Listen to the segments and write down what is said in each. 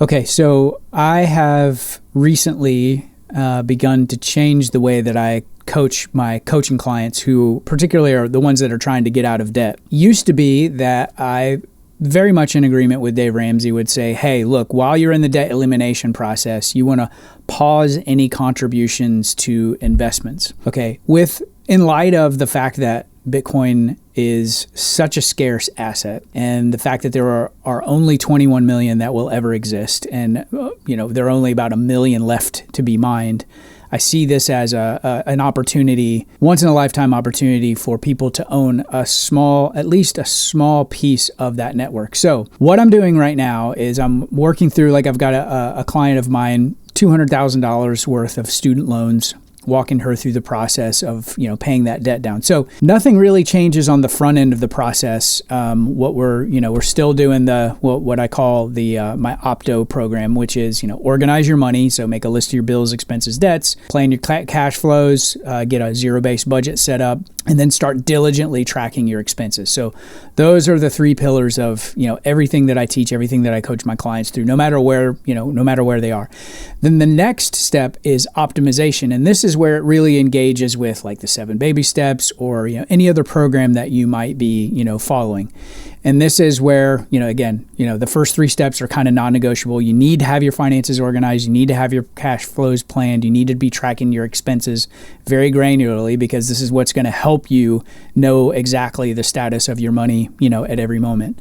Okay, so I have recently begun to change the way that I coach my coaching clients, who particularly are the ones that are trying to get out of debt. Used to be that I, very much in agreement with Dave Ramsey, would say, hey, look, while you're in the debt elimination process, you want to pause any contributions to investments. Okay, in light of the fact that Bitcoin is such a scarce asset, and the fact that there are only 21 million that will ever exist, and there are only about 1 million left to be mined, I see this as an opportunity, once in a lifetime opportunity, for people to own at least a small piece of that network. So what I'm doing right now is I'm working through, like, I've got a client of mine, $200,000 worth of student loans, walking her through the process of paying that debt down. So nothing really changes on the front end of the process. What we're still doing what I call my OPTO program, which is organize your money. So make a list of your bills, expenses, debts, plan your cash flows, get a zero-based budget set up, and then start diligently tracking your expenses. So those are the 3 pillars of everything that I teach, everything that I coach my clients through, no matter where they are. Then the next step is optimization, and this is where it really engages with, like, the 7 baby steps, or any other program that you might be following. And this is where, the first 3 steps are kind of non-negotiable. You need to have your finances organized. You need to have your cash flows planned. You need to be tracking your expenses very granularly, because this is what's going to help you know exactly the status of your money, at every moment.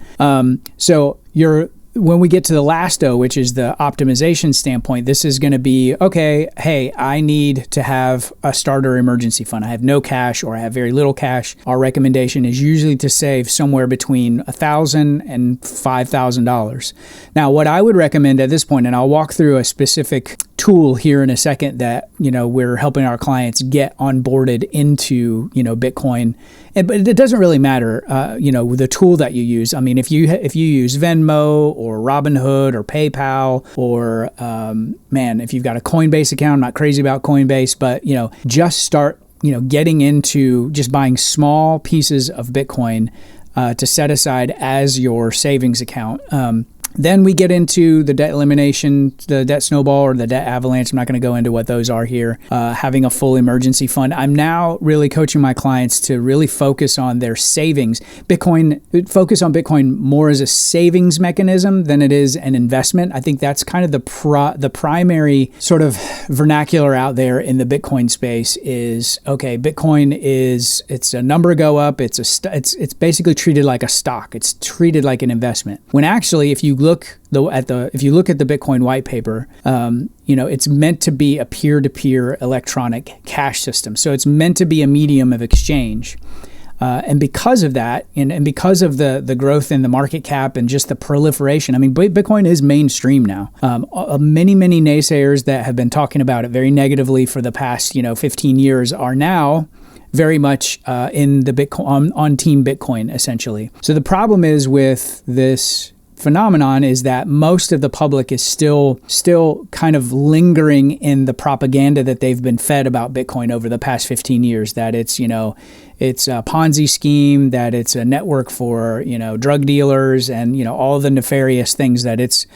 When we get to the last O, which is the optimization standpoint, this is going to be, okay, hey, I need to have a starter emergency fund. I have no cash, or I have very little cash. Our recommendation is usually to save somewhere between $1,000 and $5,000. Now, what I would recommend at this point, and I'll walk through a specific tool here in a second that we're helping our clients get onboarded into Bitcoin, but it doesn't really matter the tool that you use. I mean, if you use Venmo or Robinhood or PayPal, or if you've got a Coinbase account, I'm not crazy about Coinbase, but just start getting into just buying small pieces of Bitcoin to set aside as your savings account. Then we get into the debt elimination, the debt snowball, or the debt avalanche. I'm not going to go into what those are here. Having a full emergency fund. I'm now really coaching my clients to really focus on their savings. Focus on Bitcoin more as a savings mechanism than it is an investment. I think that's kind of the primary sort of vernacular out there in the Bitcoin space is, okay, Bitcoin it's a number go up. It's basically treated like a stock. It's treated like an investment. When actually, if you look at the Bitcoin white paper, it's meant to be a peer-to-peer electronic cash system. So it's meant to be a medium of exchange. And because of that, and because of the growth in the market cap and just the proliferation, I mean, Bitcoin is mainstream now. Many naysayers that have been talking about it very negatively for the past 15 years are now very much in the Bitcoin on Team Bitcoin, essentially. So the problem is with this phenomenon is that most of the public is still kind of lingering in the propaganda that they've been fed about Bitcoin over the past 15 years, that it's a Ponzi scheme, that it's a network for drug dealers, and all the nefarious things that it's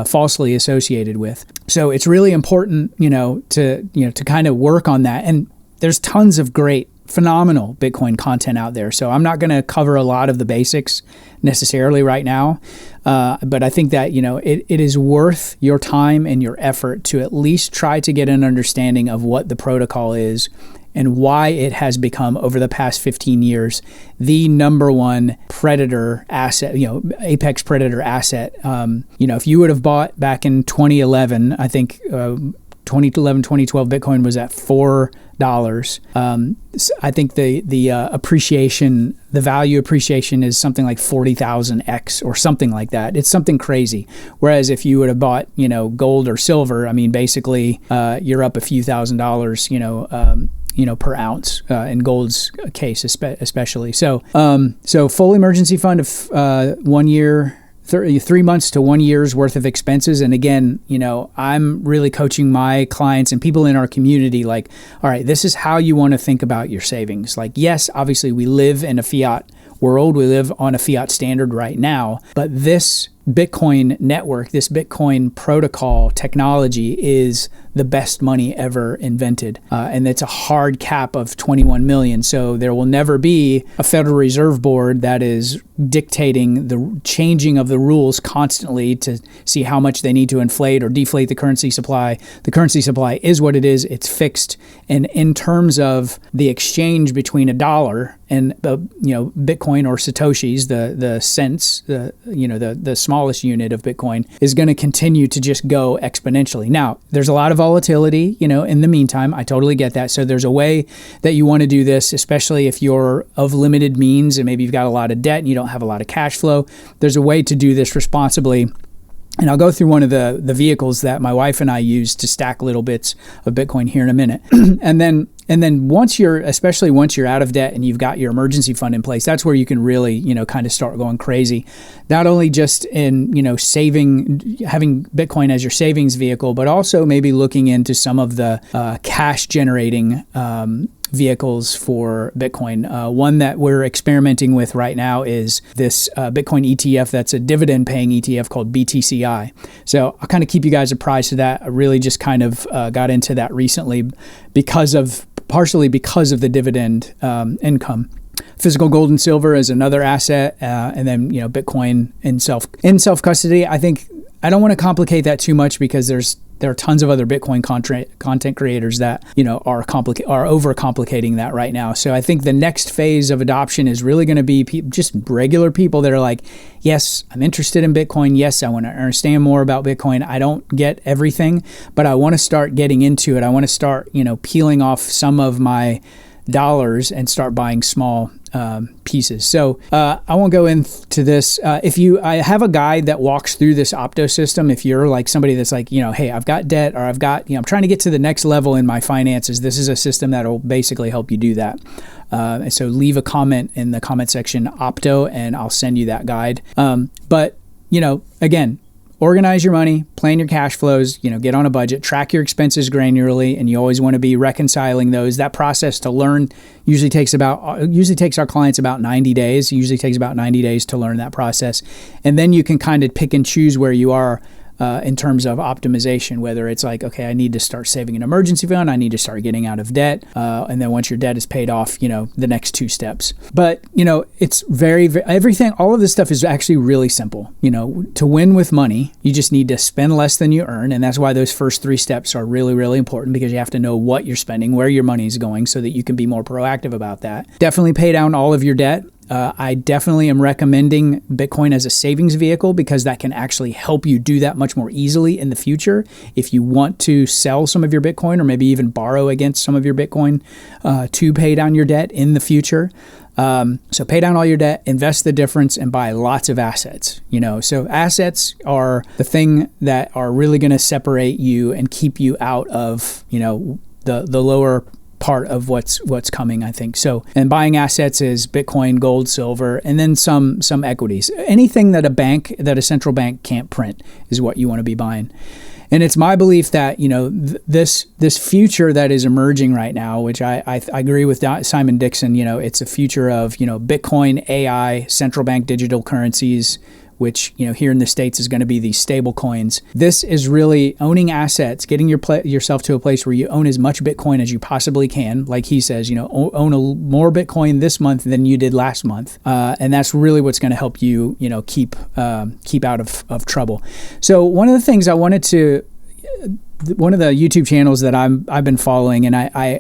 falsely associated with. So it's really important to kind of work on that. And there's tons of great, phenomenal Bitcoin content out there. So I'm not going to cover a lot of the basics necessarily right now. But I think that, it is worth your time and your effort to at least try to get an understanding of what the protocol is and why it has become, over the past 15 years, the number one predator asset, apex predator asset. If you would have bought back in 2011, I think 2011, 2012, Bitcoin was at $4. I think the appreciation, the value appreciation is something like 40,000x or something like that. It's something crazy. Whereas if you would have bought, gold or silver, I mean, basically, you're up a few $1,000s, per ounce in gold's case, especially. So full emergency fund of 1 year. 3 months to 1 year's worth of expenses. And again, I'm really coaching my clients and people in our community, like, all right, this is how you want to think about your savings. Like, yes, obviously we live in a fiat world. We live on a fiat standard right now, but this Bitcoin network, this Bitcoin protocol technology is the best money ever invented. And it's a hard cap of 21 million. So there will never be a Federal Reserve Board that is dictating the changing of the rules constantly to see how much they need to inflate or deflate the currency supply. The currency supply is what it is. It's fixed. And in terms of the exchange between a dollar and Bitcoin or Satoshis, the cents, the smallest unit of Bitcoin, is going to continue to just go exponentially. Now, there's a lot of volatility, in the meantime. I totally get that. So there's a way that you want to do this, especially if you're of limited means and maybe you've got a lot of debt and you don't have a lot of cash flow. There's a way to do this responsibly. And I'll go through one of the vehicles that my wife and I use to stack little bits of Bitcoin here in a minute. And then once you're out of debt and you've got your emergency fund in place, that's where you can really, kind of start going crazy. Not only just in, having Bitcoin as your savings vehicle, but also maybe looking into some of the cash generating vehicles for Bitcoin. One that we're experimenting with right now is this Bitcoin ETF that's a dividend paying ETF called BTCI. So I'll kind of keep you guys apprised of that. I really just kind of got into that recently partially because of the dividend income. Physical gold and silver is another asset, and then Bitcoin in self custody. I think I don't want to complicate that too much because there are tons of other Bitcoin content creators that are overcomplicating that right now. So I think the next phase of adoption is really going to be just regular people that are like, yes, I'm interested in Bitcoin. Yes, I want to understand more about Bitcoin. I don't get everything, but I want to start getting into it. I want to start peeling off some of my dollars and start buying small pieces. So I won't go into this. I have a guide that walks through this OPTO system. If you're like somebody that's like, hey, I've got debt, or I'm trying to get to the next level in my finances, this is a system that will basically help you do that. So leave a comment in the comment section, OPTO, and I'll send you that guide. But again, organize your money, plan your cash flows, get on a budget, track your expenses granularly, and you always want to be reconciling those. That process to learn usually takes our clients about 90 days. It usually takes about 90 days to learn that process. And then you can kind of pick and choose where you are in terms of optimization, whether it's like, okay, I need to start saving an emergency fund, I need to start getting out of debt, and then once your debt is paid off, the next two steps. But, it's everything, all of this stuff is actually really simple. To win with money, you just need to spend less than you earn, and that's why those first three steps are really, really important, because you have to know what you're spending, where your money is going, so that you can be more proactive about that. Definitely pay down all of your debt. I definitely am recommending Bitcoin as a savings vehicle because that can actually help you do that much more easily in the future. If you want to sell some of your Bitcoin or maybe even borrow against some of your Bitcoin to pay down your debt in the future. So pay down all your debt, invest the difference, and buy lots of assets. So assets are the thing that are really going to separate you and keep you out of, the lower part of what's coming, I think. So, and buying assets is Bitcoin, gold, silver, and then some equities. Anything that a central bank can't print is what you want to be buying. And it's my belief that, this future that is emerging right now, which I agree with Simon Dixon, it's a future of, Bitcoin, AI, central bank digital currencies, which here in the States is going to be these stable coins. This is really owning assets, getting yourself to a place where you own as much Bitcoin as you possibly can. Like he says, own more Bitcoin this month than you did last month, and that's really what's going to help you, keep out of trouble. So one of the things I wanted to. One of the YouTube channels that I've been following, and I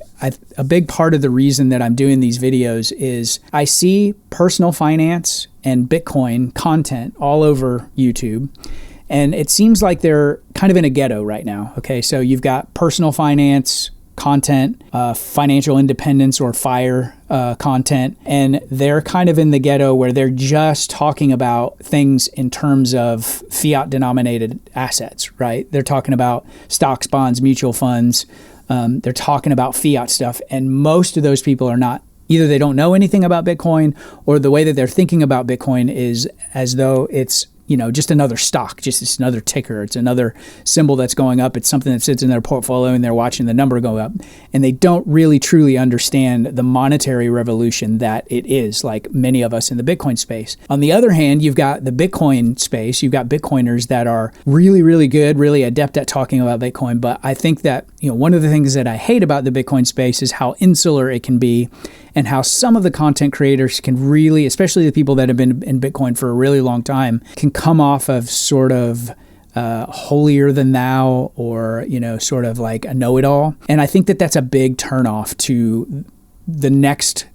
a big part of the reason that I'm doing these videos is I see personal finance and Bitcoin content all over YouTube, and it seems like they're kind of in a ghetto right now. Okay, so you've got personal finance content, financial independence or FIRE content, and they're kind of in the ghetto where they're just talking about things in terms of fiat denominated assets, right? They're talking about stocks, bonds, mutual funds. They're talking about fiat stuff, and most of those people are not. Either they don't know anything about Bitcoin, or the way that they're thinking about Bitcoin is as though it's just another stock, just it's another ticker. It's another symbol that's going up. It's something that sits in their portfolio and they're watching the number go up. And they don't really truly understand the monetary revolution that it is, like many of us in the Bitcoin space. On the other hand, you've got the Bitcoin space. You've got Bitcoiners that are really, really good, really adept at talking about Bitcoin. But I think that, one of the things that I hate about the Bitcoin space is how insular it can be, and how some of the content creators can really, especially the people that have been in Bitcoin for a really long time, can come off of sort of holier than thou, or, sort of like a know-it-all. And I think that that's a big turnoff to the next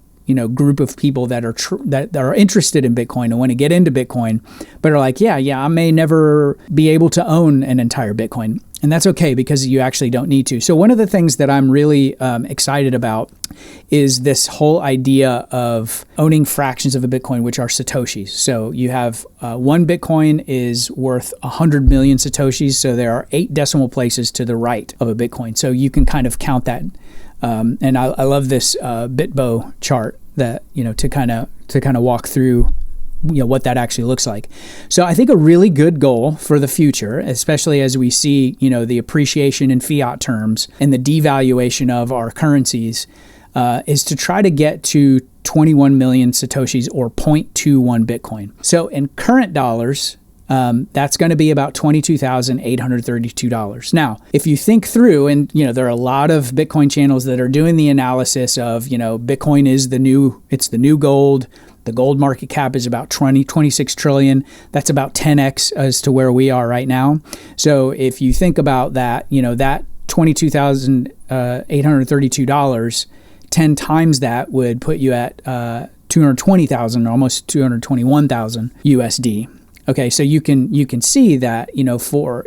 group of people that are interested in Bitcoin and want to get into Bitcoin, but are like, yeah, I may never be able to own an entire Bitcoin. And that's okay, because you actually don't need to. So one of the things that I'm really excited about is this whole idea of owning fractions of a Bitcoin, which are Satoshis. So you have one Bitcoin is worth 100 million Satoshis. So there are 8 decimal places to the right of a Bitcoin. So you can kind of count that. And I love this BitBo chart that, to kind of walk through what that actually looks like. So I think a really good goal for the future, especially as we see, the appreciation in fiat terms and the devaluation of our currencies, is to try to get to 21 million Satoshis, or 0.21 Bitcoin. So in current dollars, that's going to be about $22,832. Now, if you think through, and there are a lot of Bitcoin channels that are doing the analysis of, Bitcoin is the new gold. The gold market cap is about 26 trillion. That's about 10x as to where we are right now. So if you think about that, that $22,832, 10 times that would put you at 220,000, almost 221,000 USD. Okay, so you can see that, for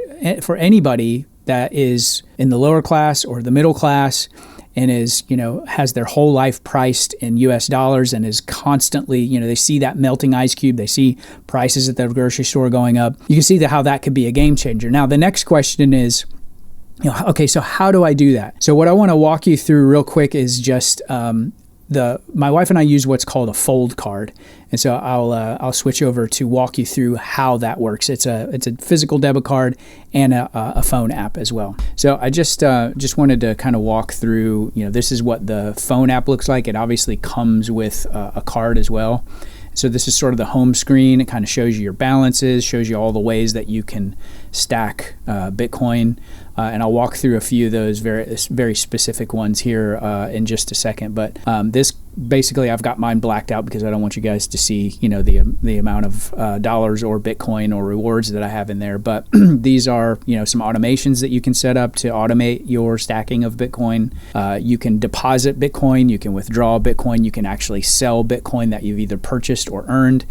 anybody that is in the lower class or the middle class, and is, has their whole life priced in US dollars, and is constantly, they see that melting ice cube, they see prices at the grocery store going up. You can see how that could be a game changer. Now, the next question is, okay, so how do I do that? So what I want to walk you through real quick is just my wife and I use what's called a fold card. And so I'll switch over to walk you through how that works. It's a physical debit card and a phone app as well. So I just wanted to kind of walk through, this is what the phone app looks like. It obviously comes with a card as well. So this is sort of the home screen. It kind of shows you your balances, shows you all the ways that you can stack Bitcoin. And I'll walk through a few of those very specific ones here in just a second. But this basically, I've got mine blacked out because I don't want you guys to see, the amount of dollars or Bitcoin or rewards that I have in there. But these are, some automations that you can set up to automate your stacking of Bitcoin. You can deposit Bitcoin, you can withdraw Bitcoin, you can actually sell Bitcoin that you've either purchased or earned.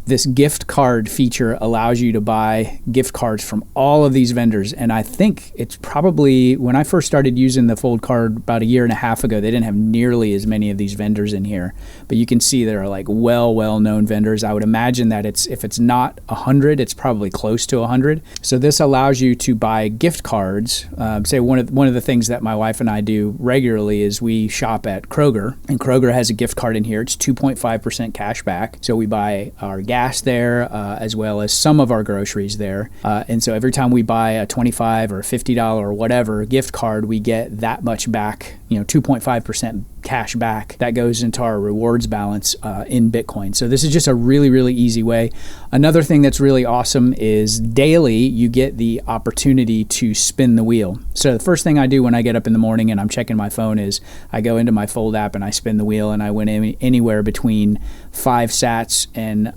This gift card feature allows you to buy gift cards from all of these vendors. And I think it's probably, when I first started using the Fold card about a year and a half ago, they didn't have nearly as many of these vendors in here. But you can see there are like well-known vendors. I would imagine that if it's not 100, it's probably close to 100. So this allows you to buy gift cards. Say one of the things that my wife and I do regularly is we shop at Kroger. And Kroger has a gift card in here. It's 2.5% cash back. So we buy our gas there, as well as some of our groceries there. And so every time we buy a $25 or $50 or whatever gift card, we get that much back, 2.5% cash back that goes into our rewards balance in Bitcoin. So this is just a really, really easy way. Another thing that's really awesome is daily you get the opportunity to spin the wheel. So the first thing I do when I get up in the morning and I'm checking my phone is I go into my Fold app and I spin the wheel, and I win anywhere between 5 sats and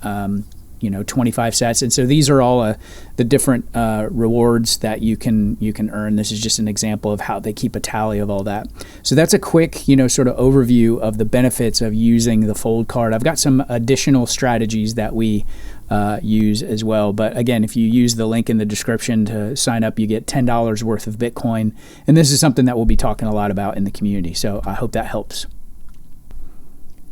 25 sats. And so these are all the different rewards that you can earn. This is just an example of how they keep a tally of all that. So that's a quick, sort of overview of the benefits of using the Fold card. I've got some additional strategies that we use as well. But again, if you use the link in the description to sign up, you get $10 worth of Bitcoin. And this is something that we'll be talking a lot about in the community. So I hope that helps.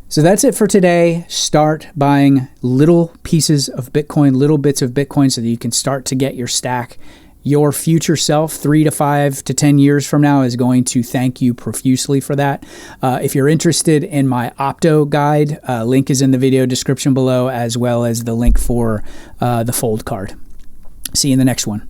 So that's it for today. Start buying little pieces of Bitcoin, little bits of Bitcoin, so that you can start to get your stack your future self 3 to 5 to 10 years from now is going to thank you profusely for that. If you're interested in my OPTO guide, link is in the video description below, as well as the link for the Fold card. See you in the next one.